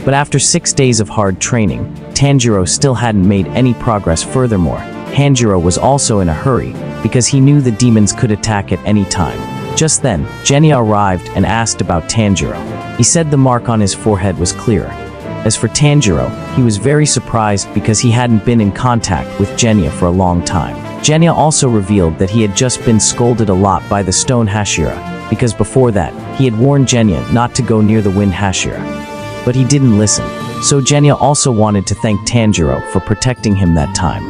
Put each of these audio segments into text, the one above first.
But after 6 days of hard training, Tanjiro still hadn't made any progress. Furthermore, Hanjiro was also in a hurry, because he knew the demons could attack at any time. Just then, Genya arrived and asked about Tanjiro. He said the mark on his forehead was clearer. As for Tanjiro, he was very surprised because he hadn't been in contact with Genya for a long time. Genya also revealed that he had just been scolded a lot by the Stone Hashira, because before that, he had warned Genya not to go near the Wind Hashira. But he didn't listen, so Genya also wanted to thank Tanjiro for protecting him that time.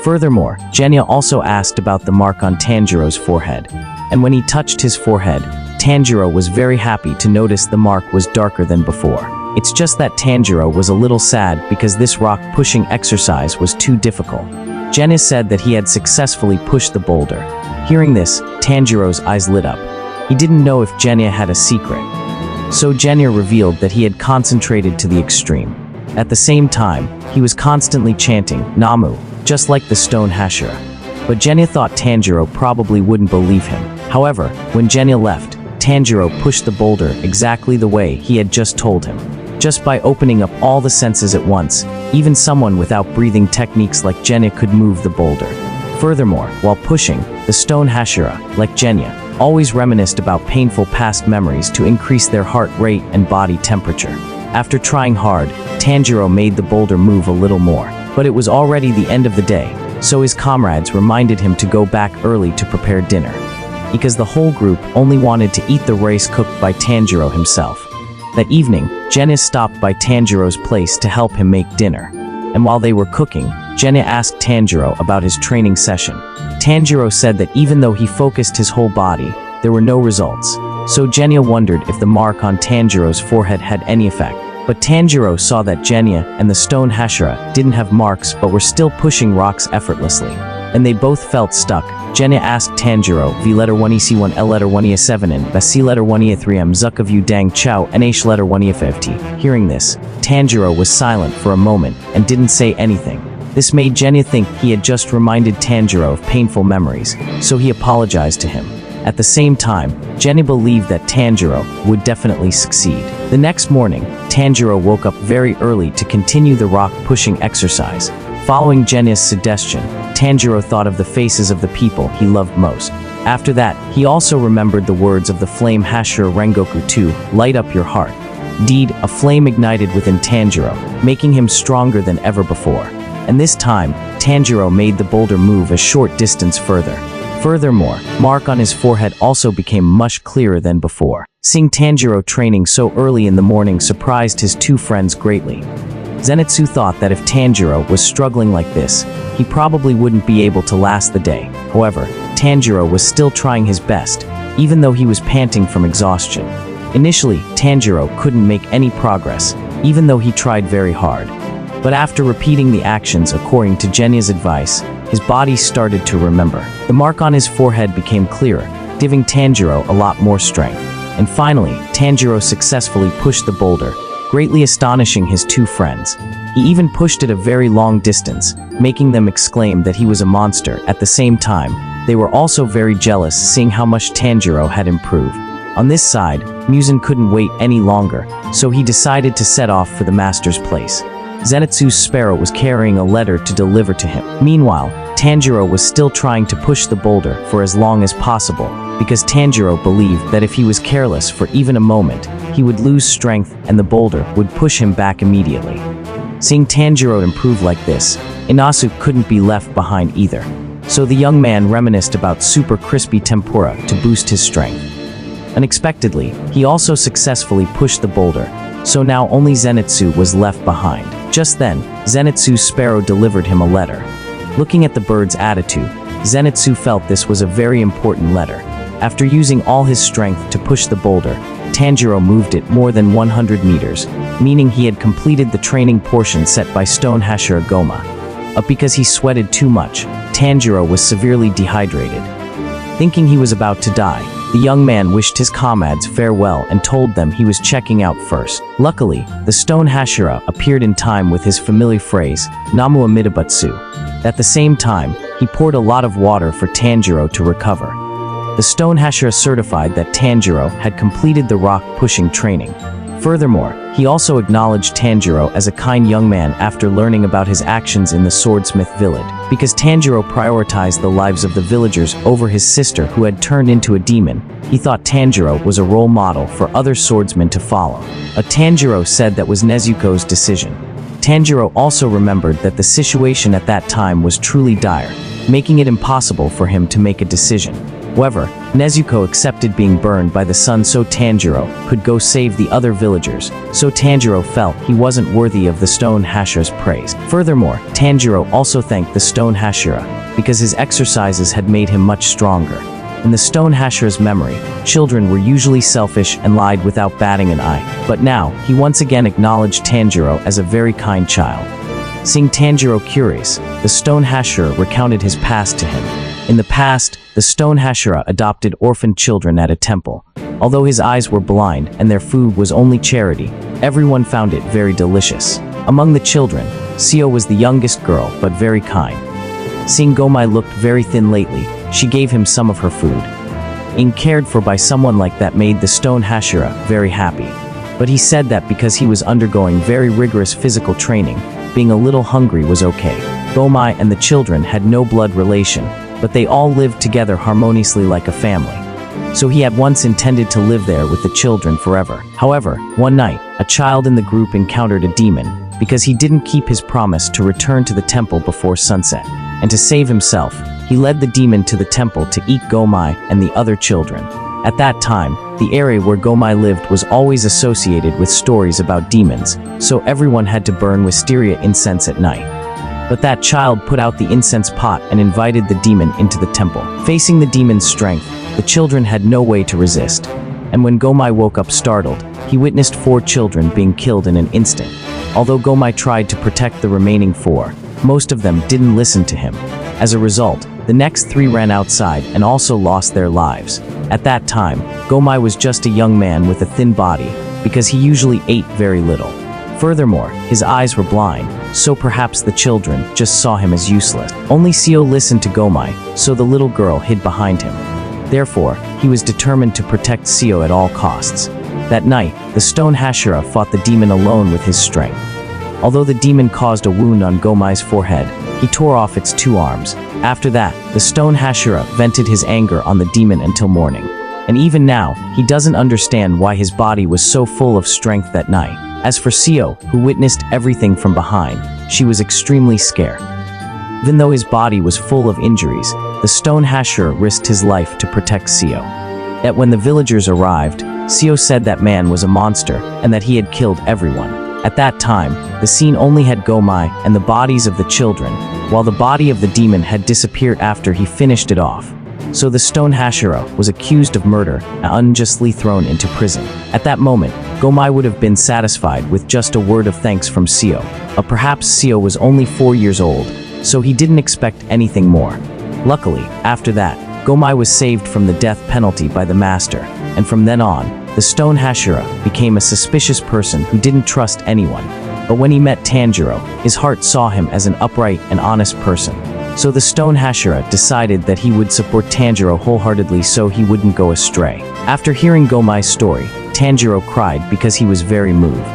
Furthermore, Genya also asked about the mark on Tanjiro's forehead, and when he touched his forehead, Tanjiro was very happy to notice the mark was darker than before. It's just that Tanjiro was a little sad because this rock-pushing exercise was too difficult. Genya said that he had successfully pushed the boulder. Hearing this, Tanjiro's eyes lit up. He didn't know if Genya had a secret. So Genya revealed that he had concentrated to the extreme. At the same time, he was constantly chanting, Namu, just like the Stone Hashira. But Genya thought Tanjiro probably wouldn't believe him. However, when Genya left, Tanjiro pushed the boulder exactly the way he had just told him. Just by opening up all the senses at once, even someone without breathing techniques like Genya could move the boulder. Furthermore, while pushing, the Stone Hashira, like Genya, always reminisced about painful past memories to increase their heart rate and body temperature. After trying hard, Tanjiro made the boulder move a little more. But it was already the end of the day, so his comrades reminded him to go back early to prepare dinner. Because the whole group only wanted to eat the rice cooked by Tanjiro himself. That evening, Genya stopped by Tanjiro's place to help him make dinner. And while they were cooking, Genya asked Tanjiro about his training session. Tanjiro said that even though he focused his whole body, there were no results. So Genya wondered if the mark on Tanjiro's forehead had any effect. But Tanjiro saw that Genya and the Stone Hashira didn't have marks but were still pushing rocks effortlessly. And they both felt stuck. Genya asked Tanjiro, V letter 1E1 L letter 1E7 and Basi letter 1E3M Zuck of Yu Dang Chow NH letter 1E50. Hearing this, Tanjiro was silent for a moment and didn't say anything. This made Genya think he had just reminded Tanjiro of painful memories, so he apologized to him. At the same time, Genya believed that Tanjiro would definitely succeed. The next morning, Tanjiro woke up very early to continue the rock-pushing exercise. Following Genya's suggestion, Tanjiro thought of the faces of the people he loved most. After that, he also remembered the words of the Flame Hashira Rengoku 2, light up your heart. Indeed, a flame ignited within Tanjiro, making him stronger than ever before. And this time, Tanjiro made the boulder move a short distance further. Furthermore, mark on his forehead also became much clearer than before. Seeing Tanjiro training so early in the morning surprised his two friends greatly. Zenitsu thought that if Tanjiro was struggling like this, he probably wouldn't be able to last the day. However, Tanjiro was still trying his best, even though he was panting from exhaustion. Initially, Tanjiro couldn't make any progress, even though he tried very hard. But after repeating the actions according to Genya's advice, his body started to remember. The mark on his forehead became clearer, giving Tanjiro a lot more strength. And finally, Tanjiro successfully pushed the boulder, greatly astonishing his two friends. He even pushed it a very long distance, making them exclaim that he was a monster. At the same time, they were also very jealous seeing how much Tanjiro had improved. On this side, Muzan couldn't wait any longer, so he decided to set off for the master's place. Zenitsu's sparrow was carrying a letter to deliver to him. Meanwhile, Tanjiro was still trying to push the boulder for as long as possible, because Tanjiro believed that if he was careless for even a moment, he would lose strength and the boulder would push him back immediately. Seeing Tanjiro improve like this, Inasu couldn't be left behind either. So the young man reminisced about super crispy tempura to boost his strength. Unexpectedly, he also successfully pushed the boulder, so now only Zenitsu was left behind. Just then, Zenitsu's sparrow delivered him a letter. Looking at the bird's attitude, Zenitsu felt this was a very important letter. After using all his strength to push the boulder, Tanjiro moved it more than 100 meters, meaning he had completed the training portion set by Stone Hashira Goma. But because he sweated too much, Tanjiro was severely dehydrated. Thinking he was about to die, the young man wished his comrades farewell and told them he was checking out first. Luckily, the Stone Hashira appeared in time with his familiar phrase, Namu Amitabutsu. At the same time, he poured a lot of water for Tanjiro to recover. The Stone Hashira certified that Tanjiro had completed the rock-pushing training. Furthermore, he also acknowledged Tanjiro as a kind young man after learning about his actions in the swordsmith village. Because Tanjiro prioritized the lives of the villagers over his sister who had turned into a demon, he thought Tanjiro was a role model for other swordsmen to follow. Tanjiro said that was Nezuko's decision. Tanjiro also remembered that the situation at that time was truly dire, making it impossible for him to make a decision. However, Nezuko accepted being burned by the sun so Tanjiro could go save the other villagers, so Tanjiro felt he wasn't worthy of the Stone Hashira's praise. Furthermore, Tanjiro also thanked the Stone Hashira because his exercises had made him much stronger. In the Stone Hashira's memory, children were usually selfish and lied without batting an eye, but now he once again acknowledged Tanjiro as a very kind child. Seeing Tanjiro curious, the Stone Hashira recounted his past to him. In the past, the Stone Hashira adopted orphaned children at a temple. Although his eyes were blind and their food was only charity, everyone found it very delicious. Among the children, Seo was the youngest girl but very kind. Seeing Gomai looked very thin lately, she gave him some of her food. Being cared for by someone like that made the Stone Hashira very happy. But he said that because he was undergoing very rigorous physical training, being a little hungry was okay. Gomai and the children had no blood relation, but they all lived together harmoniously like a family. So he had once intended to live there with the children forever. However, one night, a child in the group encountered a demon because he didn't keep his promise to return to the temple before sunset. And to save himself, he led the demon to the temple to eat Gomai and the other children. At that time, the area where Gomai lived was always associated with stories about demons, so everyone had to burn wisteria incense at night. But that child put out the incense pot and invited the demon into the temple. Facing the demon's strength, the children had no way to resist. And when Gomai woke up startled, he witnessed 4 children being killed in an instant. Although Gomai tried to protect the remaining 4, most of them didn't listen to him. As a result, the next 3 ran outside and also lost their lives. At that time, Gomai was just a young man with a thin body, because he usually ate very little. Furthermore, his eyes were blind, so perhaps the children just saw him as useless. Only Seo listened to Gomai, so the little girl hid behind him. Therefore, he was determined to protect Seo at all costs. That night, the Stone Hashira fought the demon alone with his strength. Although the demon caused a wound on Gomai's forehead, he tore off its 2 arms. After that, the Stone Hashira vented his anger on the demon until morning. And even now, he doesn't understand why his body was so full of strength that night. As for Seo, who witnessed everything from behind, she was extremely scared. Even though his body was full of injuries, the Stone Hashira risked his life to protect Seo. Yet when the villagers arrived, Seo said that man was a monster and that he had killed everyone. At that time, the scene only had Gomai and the bodies of the children, while the body of the demon had disappeared after he finished it off. So the Stone Hashira was accused of murder and unjustly thrown into prison. At that moment, Gomai would have been satisfied with just a word of thanks from Seo, but perhaps Seo was only 4 years old, so he didn't expect anything more. Luckily, after that, Gomai was saved from the death penalty by the master, and from then on, the Stone Hashira became a suspicious person who didn't trust anyone. But when he met Tanjiro, his heart saw him as an upright and honest person. So the Stone Hashira decided that he would support Tanjiro wholeheartedly so he wouldn't go astray. After hearing Gomai's story, Tanjiro cried because he was very moved.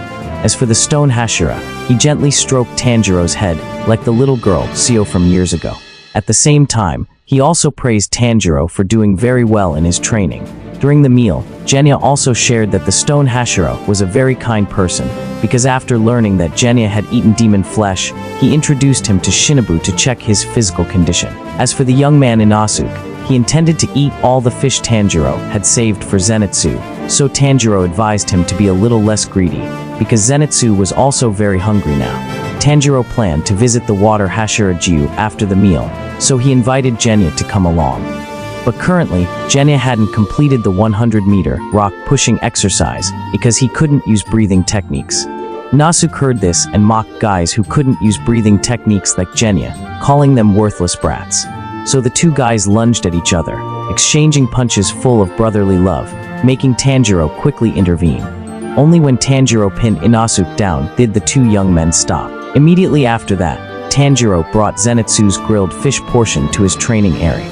As for the Stone Hashira, he gently stroked Tanjiro's head like the little girl Seo from years ago. At the same time, he also praised Tanjiro for doing very well in his training. During the meal, Genya also shared that the Stone Hashira was a very kind person, because after learning that Genya had eaten demon flesh, he introduced him to Shinobu to check his physical condition. As for the young man Inosuke, he intended to eat all the fish Tanjiro had saved for Zenitsu, so Tanjiro advised him to be a little less greedy, because Zenitsu was also very hungry now. Tanjiro planned to visit the water Hashira-jiu after the meal, so he invited Genya to come along. But currently, Genya hadn't completed the 100-meter rock pushing exercise because he couldn't use breathing techniques. Inosuke heard this and mocked guys who couldn't use breathing techniques like Genya, calling them worthless brats. So the 2 guys lunged at each other, exchanging punches full of brotherly love, making Tanjiro quickly intervene. Only when Tanjiro pinned Inosuke down did the 2 young men stop. Immediately after that, Tanjiro brought Zenitsu's grilled fish portion to his training area.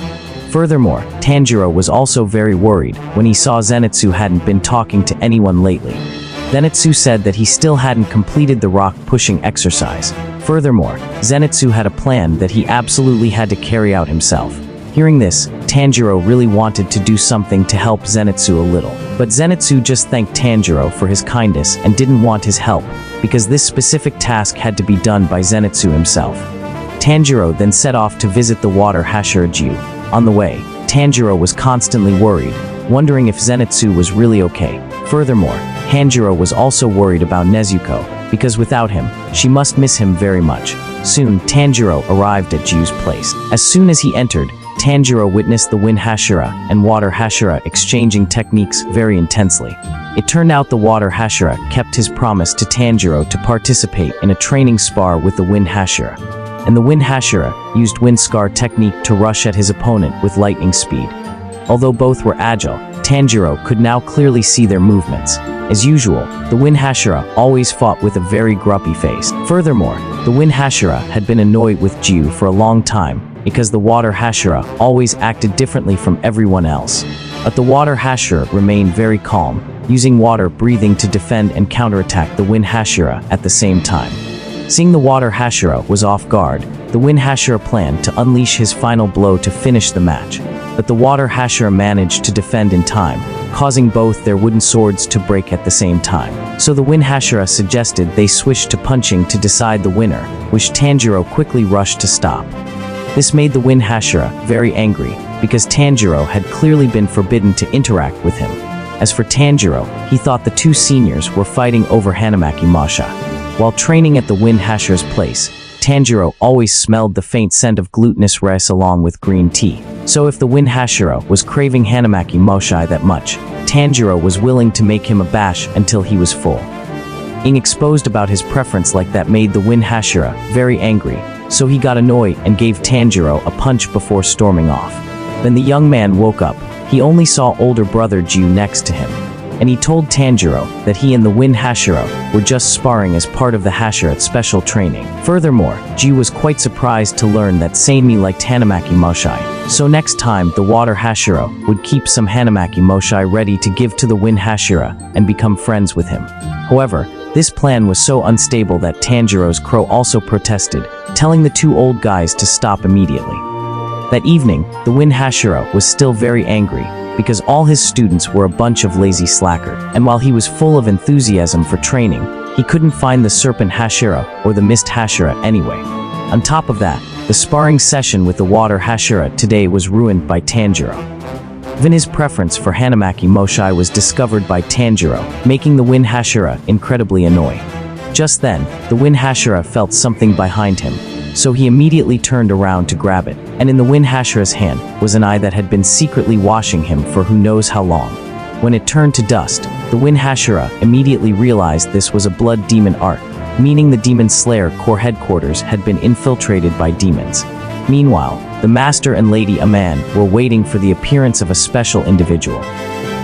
Furthermore, Tanjiro was also very worried when he saw Zenitsu hadn't been talking to anyone lately. Zenitsu said that he still hadn't completed the rock-pushing exercise. Furthermore, Zenitsu had a plan that he absolutely had to carry out himself. Hearing this, Tanjiro really wanted to do something to help Zenitsu a little. But Zenitsu just thanked Tanjiro for his kindness and didn't want his help, because this specific task had to be done by Zenitsu himself. Tanjiro then set off to visit the water Hashira-ju. On the way, Tanjiro was constantly worried, wondering if Zenitsu was really okay. Furthermore, Tanjiro was also worried about Nezuko, because without him, she must miss him very much. Soon, Tanjiro arrived at Ju's place. As soon as he entered, Tanjiro witnessed the wind Hashira and water Hashira exchanging techniques very intensely. It turned out the water Hashira kept his promise to Tanjiro to participate in a training spar with the wind Hashira. And the wind Hashira used wind scar technique to rush at his opponent with lightning speed. Although both were agile, Tanjiro could now clearly see their movements. As usual, the wind Hashira always fought with a very grumpy face. Furthermore, the wind Hashira had been annoyed with Ju for a long time, because the water Hashira always acted differently from everyone else. But the water Hashira remained very calm, using water breathing to defend and counterattack the wind Hashira at the same time. Seeing the water Hashira was off guard, the wind Hashira planned to unleash his final blow to finish the match. But the water Hashira managed to defend in time, causing both their wooden swords to break at the same time. So the wind Hashira suggested they switch to punching to decide the winner, which Tanjiro quickly rushed to stop. This made the wind Hashira very angry, because Tanjiro had clearly been forbidden to interact with him. As for Tanjiro, he thought the two seniors were fighting over Hanamaki Masha. While training at the wind Hashira's place, Tanjiro always smelled the faint scent of glutinous rice along with green tea. So if the wind Hashira was craving Hanamaki Moshai that much, Tanjiro was willing to make him a bash until he was full. Being exposed about his preference like that made the wind Hashira very angry, so he got annoyed and gave Tanjiro a punch before storming off. When the young man woke up, he only saw older brother Ju next to him, and he told Tanjiro that he and the wind Hashira were just sparring as part of the Hashira special training. Furthermore, Ju was quite surprised to learn that Sanemi liked Hanamaki Moshai, so next time the water Hashira would keep some Hanamaki Moshai ready to give to the wind Hashira and become friends with him. However, this plan was so unstable that Tanjiro's crow also protested, telling the two old guys to stop immediately. That evening, the wind Hashira was still very angry, because all his students were a bunch of lazy slackers, and while he was full of enthusiasm for training, he couldn't find the serpent Hashira or the mist Hashira anyway. On top of that, the sparring session with the water Hashira today was ruined by Tanjiro. Even his preference for Hanamaki Moshai was discovered by Tanjiro, making the wind Hashira incredibly annoyed. Just then, the wind Hashira felt something behind him, so he immediately turned around to grab it, and in the wind Hashira's hand was an eye that had been secretly watching him for who knows how long. When it turned to dust, the wind Hashira immediately realized this was a blood demon art, meaning the DemonSlayer core headquarters had been infiltrated by demons. Meanwhile, the Master and Lady Aman were waiting for the appearance of a special individual.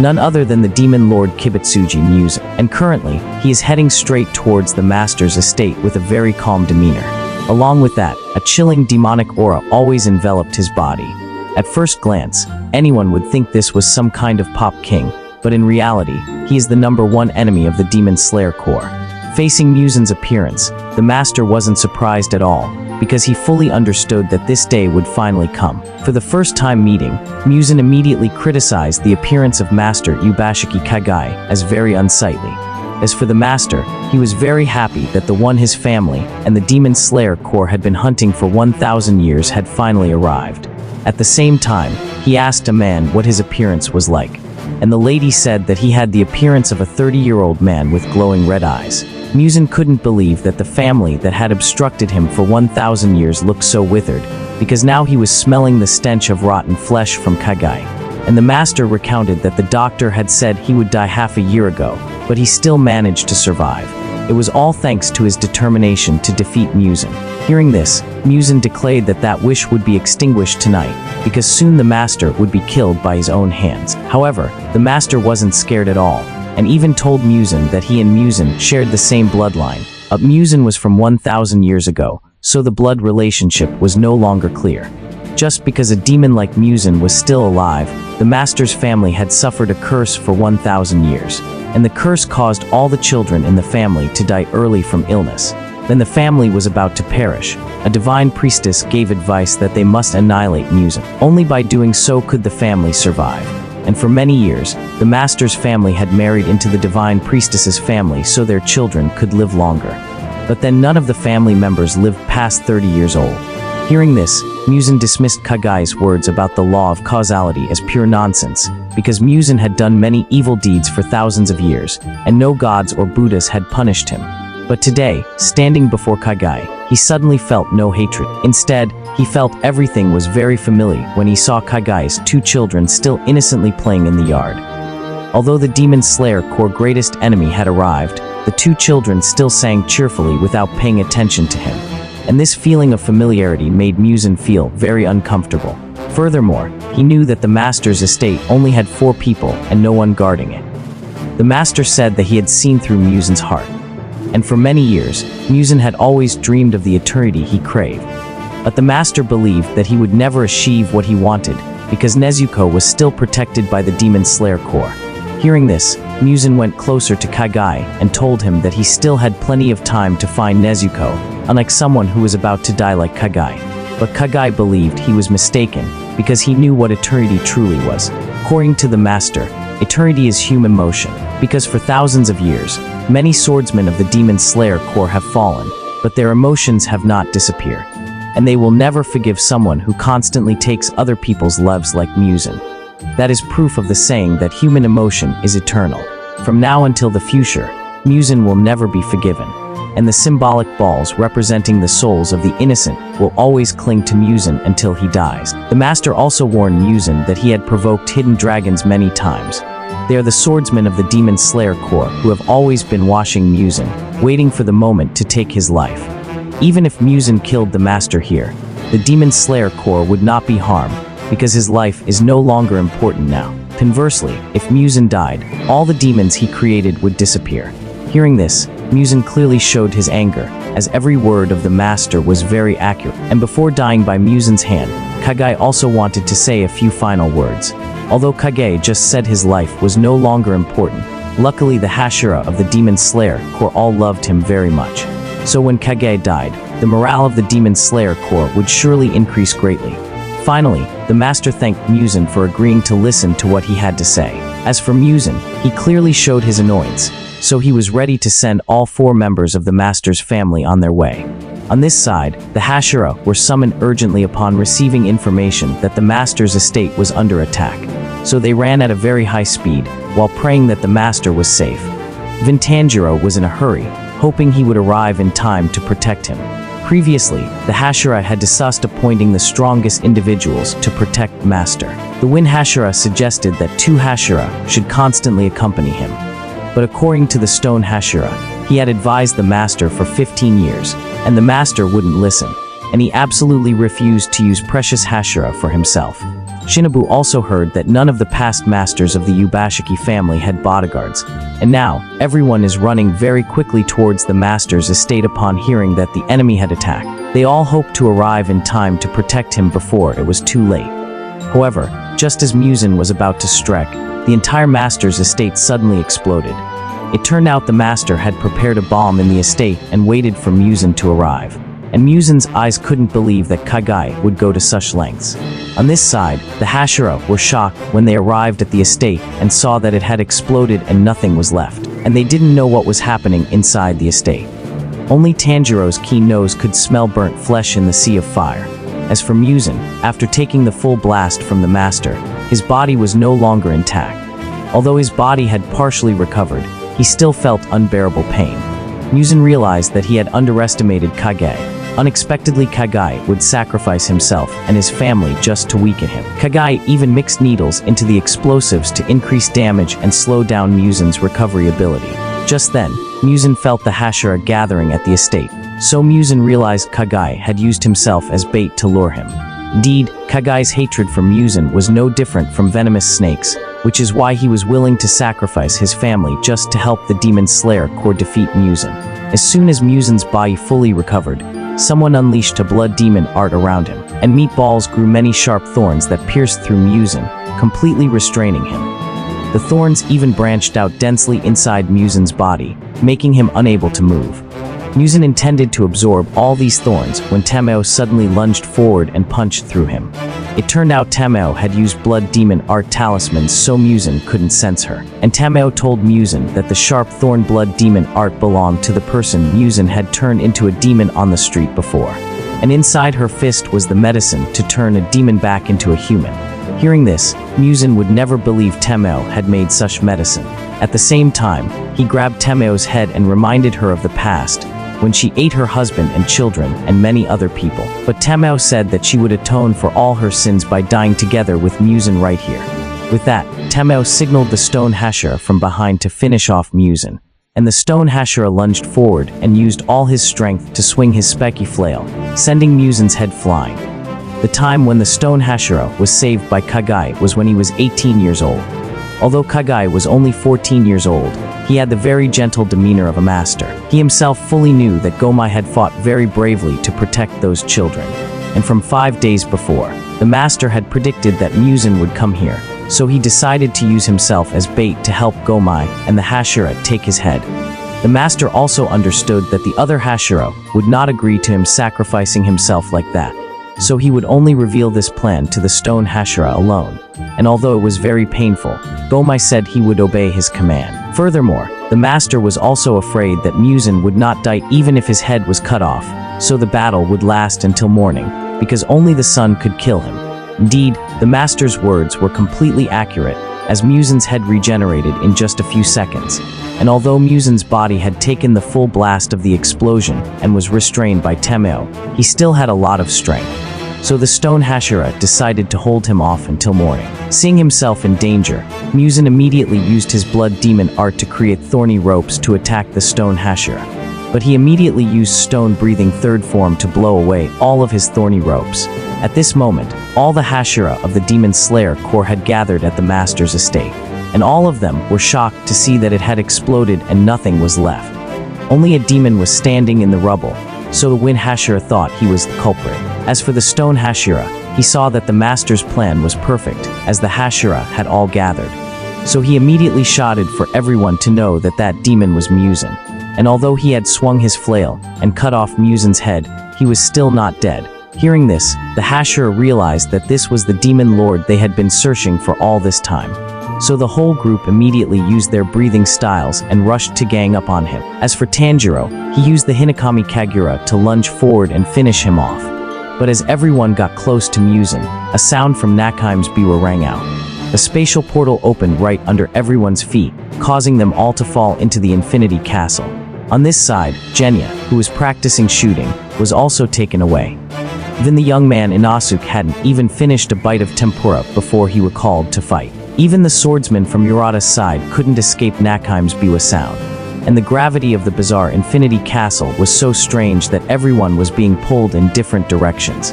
None other than the Demon Lord Kibutsuji Muse, and currently, he is heading straight towards the Master's estate with a very calm demeanor. Along with that, a chilling demonic aura always enveloped his body. At first glance, anyone would think this was some kind of pop king, but in reality, he is the #1 enemy of the DemonSlayer core. Facing Musen's appearance, the Master wasn't surprised at all, because he fully understood that this day would finally come. For the first time meeting, Musen immediately criticized the appearance of Master Yubashiki Kagai as very unsightly. As for the Master, he was very happy that the one his family and the DemonSlayer core had been hunting for 1,000 years had finally arrived. At the same time, he asked a man what his appearance was like, and the lady said that he had the appearance of a 30-year-old man with glowing red eyes. Musen couldn't believe that the family that had obstructed him for 1,000 years looked so withered, because now he was smelling the stench of rotten flesh from Kagai. And the Master recounted that the doctor had said he would die half a year ago, but he still managed to survive. It was all thanks to his determination to defeat Musen. Hearing this, Musen declared that that wish would be extinguished tonight, because soon the Master would be killed by his own hands. However, the Master wasn't scared at all, and even told Musen that he and Musen shared the same bloodline. But Musen was from 1,000 years ago, so the blood relationship was no longer clear. Just because a demon like Musen was still alive, the Master's family had suffered a curse for 1,000 years. and the curse caused all the children in the family to die early from illness. Then the family was about to perish. A divine priestess gave advice that they must annihilate Muzin. Only by doing so could the family survive. And for many years, the master's family had married into the divine priestess's family so their children could live longer. But then none of the family members lived past 30 years old. Hearing this, Muzin dismissed Kagai's words about the law of causality as pure nonsense, because Muzin had done many evil deeds for thousands of years, and no gods or Buddhas had punished him. But today, standing before Kagai, he suddenly felt no hatred. Instead, he felt everything was very familiar when he saw Kagai's two children still innocently playing in the yard. Although the DemonSlayer core greatest enemy had arrived, the two children still sang cheerfully without paying attention to him. And this feeling of familiarity made Muzin feel very uncomfortable. Furthermore, he knew that the master's estate only had 4 people and no one guarding it. The master said that he had seen through Muzin's heart. And for many years, Muzin had always dreamed of the eternity he craved. But the master believed that he would never achieve what he wanted, because Nezuko was still protected by the DemonSlayer core. Hearing this, Muzin went closer to Kagai and told him that he still had plenty of time to find Nezuko, unlike someone who was about to die like Kagai. But Kagai believed he was mistaken, because he knew what eternity truly was. According to the master, eternity is human motion, because for thousands of years, many swordsmen of the DemonSlayer core have fallen, but their emotions have not disappeared. And they will never forgive someone who constantly takes other people's lives like Muzin. That is proof of the saying that human emotion is eternal. From now until the future, Muzin will never be forgiven, and the symbolic balls representing the souls of the innocent will always cling to Muzin until he dies. The master also warned Muzin that he had provoked hidden dragons many times. They are the swordsmen of the DemonSlayer core who have always been watching Muzin, waiting for the moment to take his life. Even if Muzin killed the master here, the DemonSlayer core would not be harmed, because his life is no longer important now. Conversely, if Muzin died, all the demons he created would disappear. Hearing this, Muzin clearly showed his anger, as every word of the master was very accurate. And before dying by Muzin's hand, Kagai also wanted to say a few final words. Although Kagai just said his life was no longer important, luckily the Hashira of the DemonSlayer core all loved him very much. So when Kagai died, the morale of the DemonSlayer core would surely increase greatly. Finally, the master thanked Muzin for agreeing to listen to what he had to say. As for Muzin, he clearly showed his annoyance, so he was ready to send all 4 members of the master's family on their way. On this side, the Hashira were summoned urgently upon receiving information that the master's estate was under attack. So they ran at a very high speed, while praying that the master was safe. Vintanjiro was in a hurry, hoping he would arrive in time to protect him. Previously, the Hashira had discussed appointing the strongest individuals to protect Master. The Wind Hashira suggested that 2 Hashira should constantly accompany him. But according to the Stone Hashira, he had advised the Master for 15 years, and the Master wouldn't listen, and he absolutely refused to use Precious Hashira for himself. Shinobu also heard that none of the past masters of the Ubashiki family had bodyguards, and now everyone is running very quickly towards the master's estate upon hearing that the enemy had attacked. They all hoped to arrive in time to protect him before it was too late. However, just as Muzin was about to strike, the entire master's estate suddenly exploded. It turned out the master had prepared a bomb in the estate and waited for Muzin to arrive. And Muzin's eyes couldn't believe that Kagai would go to such lengths. On this side, the Hashira were shocked when they arrived at the estate and saw that it had exploded and nothing was left, and they didn't know what was happening inside the estate. Only Tanjiro's keen nose could smell burnt flesh in the sea of fire. As for Muzin, after taking the full blast from the master, his body was no longer intact. Although his body had partially recovered, he still felt unbearable pain. Muzin realized that he had underestimated Kagai. Unexpectedly, Kagai would sacrifice himself and his family just to weaken him. Kagai even mixed needles into the explosives to increase damage and slow down Muzin's recovery ability. Just then, Muzin felt the Hashira gathering at the estate, so Muzin realized Kagai had used himself as bait to lure him. Indeed, Kagai's hatred for Muzin was no different from venomous snakes, which is why he was willing to sacrifice his family just to help the DemonSlayer core defeat Muzin. As soon as Muzin's body fully recovered, someone unleashed a blood demon art around him, and meatballs grew many sharp thorns that pierced through Muzin, completely restraining him. The thorns even branched out densely inside Musen's body, making him unable to move. Musen intended to absorb all these thorns when Tamao suddenly lunged forward and punched through him. It turned out Tamao had used blood demon art talismans so Musen couldn't sense her, and Tamao told Musen that the sharp thorn blood demon art belonged to the person Musen had turned into a demon on the street before. And inside her fist was the medicine to turn a demon back into a human. Hearing this, Musen would never believe Tamao had made such medicine. At the same time, he grabbed Tamao's head and reminded her of the past, when she ate her husband and children and many other people. But Tamao said that she would atone for all her sins by dying together with Musen right here. With that, Tamao signaled the stone Hashira from behind to finish off Musen, and the stone Hashira lunged forward and used all his strength to swing his spiky flail, sending Musen's head flying. The time when the stone Hashira was saved by Kagai was when he was 18 years old. Although Kagai was only 14 years old, he had the very gentle demeanor of a master. He himself fully knew that Gomai had fought very bravely to protect those children. And from 5 days before, the master had predicted that Musen would come here, so he decided to use himself as bait to help Gomai and the Hashira take his head. The master also understood that the other Hashira would not agree to him sacrificing himself like that, so he would only reveal this plan to the stone Hashira alone. And although it was very painful, Gomai said he would obey his command. Furthermore, the master was also afraid that Musen would not die even if his head was cut off, so the battle would last until morning, because only the sun could kill him. Indeed, the master's words were completely accurate, as Musen's head regenerated in just a few seconds. And although Musen's body had taken the full blast of the explosion and was restrained by Tamao, he still had a lot of strength. So the stone Hashira decided to hold him off until morning. Seeing himself in danger, Musen immediately used his blood demon art to create thorny ropes to attack the stone Hashira. But he immediately used stone-breathing third form to blow away all of his thorny ropes. At this moment, all the Hashira of the DemonSlayer Corps had gathered at the master's estate, and all of them were shocked to see that it had exploded and nothing was left. Only a demon was standing in the rubble, so the Wind Hashira thought he was the culprit. As for the stone Hashira, he saw that the master's plan was perfect, as the Hashira had all gathered. So he immediately shouted for everyone to know that that demon was Musen. And although he had swung his flail and cut off Musen's head, he was still not dead. Hearing this, the Hashira realized that this was the demon lord they had been searching for all this time. So the whole group immediately used their breathing styles and rushed to gang up on him. As for Tanjiro, he used the Hinakami Kagura to lunge forward and finish him off. But as everyone got close to Musen, a sound from Nakheim's biwa rang out. A spatial portal opened right under everyone's feet, causing them all to fall into the Infinity Castle. On this side, Genya, who was practicing shooting, was also taken away. Even the young man Inosuke hadn't even finished a bite of tempura before he recalled to fight. Even the swordsman from Yurata's side couldn't escape Nakheim's biwa sound. And the gravity of the bizarre Infinity Castle was so strange that everyone was being pulled in different directions.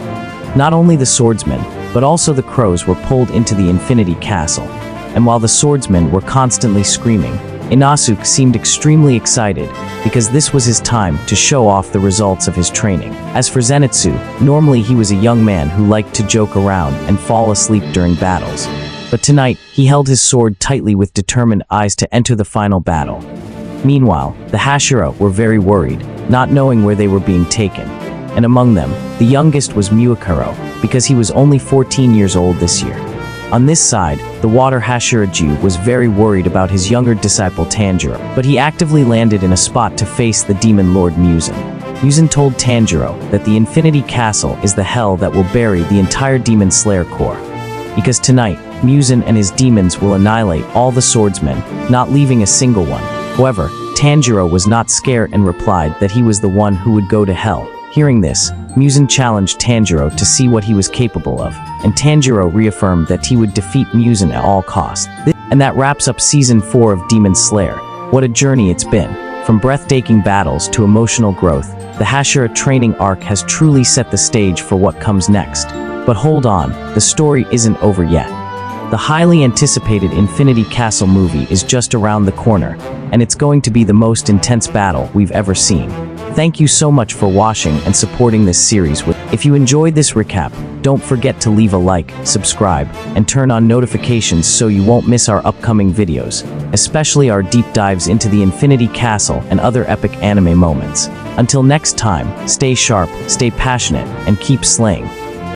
Not only the swordsmen, but also the crows were pulled into the Infinity Castle. And while the swordsmen were constantly screaming, Inosuke seemed extremely excited because this was his time to show off the results of his training. As for Zenitsu, normally he was a young man who liked to joke around and fall asleep during battles. But tonight, he held his sword tightly with determined eyes to enter the final battle. Meanwhile, the Hashira were very worried, not knowing where they were being taken. And among them, the youngest was Muakuro, because he was only 14 years old this year. On this side, the water Hashira-ju was very worried about his younger disciple Tanjiro, but he actively landed in a spot to face the demon lord Musen. Musen told Tanjiro that the Infinity Castle is the hell that will bury the entire DemonSlayer Corps. Because tonight, Musen and his demons will annihilate all the swordsmen, not leaving a single one. However, Tanjiro was not scared and replied that he was the one who would go to hell. Hearing this, Musen challenged Tanjiro to see what he was capable of, and Tanjiro reaffirmed that he would defeat Musen at all costs. And that wraps up Season 4 of DemonSlayer. What a journey it's been. From breathtaking battles to emotional growth, the Hashira training arc has truly set the stage for what comes next. But hold on, the story isn't over yet. The highly anticipated Infinity Castle movie is just around the corner, and it's going to be the most intense battle we've ever seen. Thank you so much for watching and supporting this series with If you enjoyed this recap, don't forget to leave a like, subscribe, and turn on notifications so you won't miss our upcoming videos, especially our deep dives into the Infinity Castle and other epic anime moments. Until next time, stay sharp, stay passionate, and keep slaying.